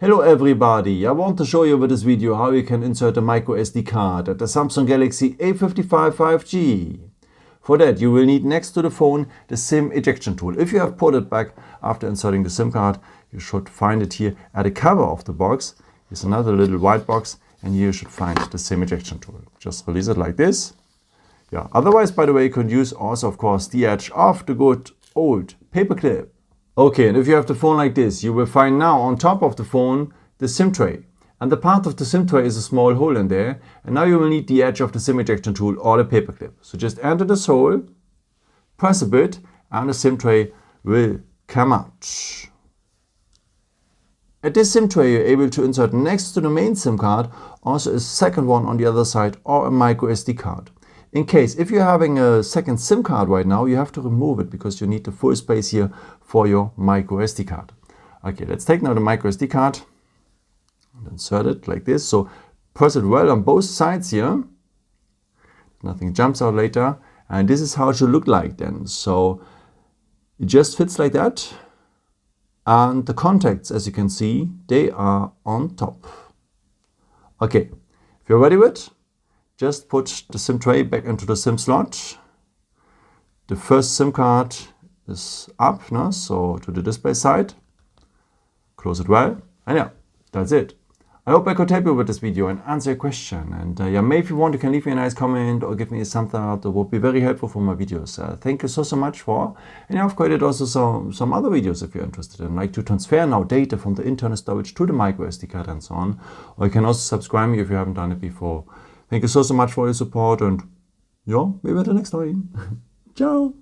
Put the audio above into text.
Hello everybody, I want to show you with this video how you can insert a microSD card at the Samsung Galaxy A55 5G. For that you will need next to the phone the SIM ejection tool. If you have put it back after inserting the SIM card, you should find it here at the cover of the box. Here's another little white box and here you should find the SIM ejection tool. Just release it like this. Yeah. Otherwise, by the way, you could use also of course the edge of the good old paper clip. Okay, and if you have the phone like this, you will find now on top of the phone the SIM tray. And the part of the SIM tray is a small hole in there. And now you will need the edge of the SIM ejection tool or the paper clip. So just enter this hole, press a bit, and the SIM tray will come out. At this SIM tray, you're able to insert next to the main SIM card also a second one on the other side or a microSD card. In case, if you're having a second SIM card right now, you have to remove it because you need the full space here for your microSD card. Okay, let's take now the microSD card and insert it like this. So press it well on both sides here. Nothing jumps out later. And this is how it should look like then. So it just fits like that. And the contacts, as you can see, they are on top. Okay, if you're ready with it, just put the SIM tray back into the SIM slot. The first SIM card is up, no? So to the display side. Close it well. And yeah, that's it. I hope I could help you with this video and answer your question. And yeah, maybe if you want, you can leave me a nice comment or give me a thumbs up. That would be very helpful for my videos. Thank you so much for. And I've created also some other videos if you're interested in, like to transfer now data from the internal storage to the microSD card and so on. Or you can also subscribe me if you haven't done it before. Thank you so much for your support and yeah, maybe until next time. Ciao.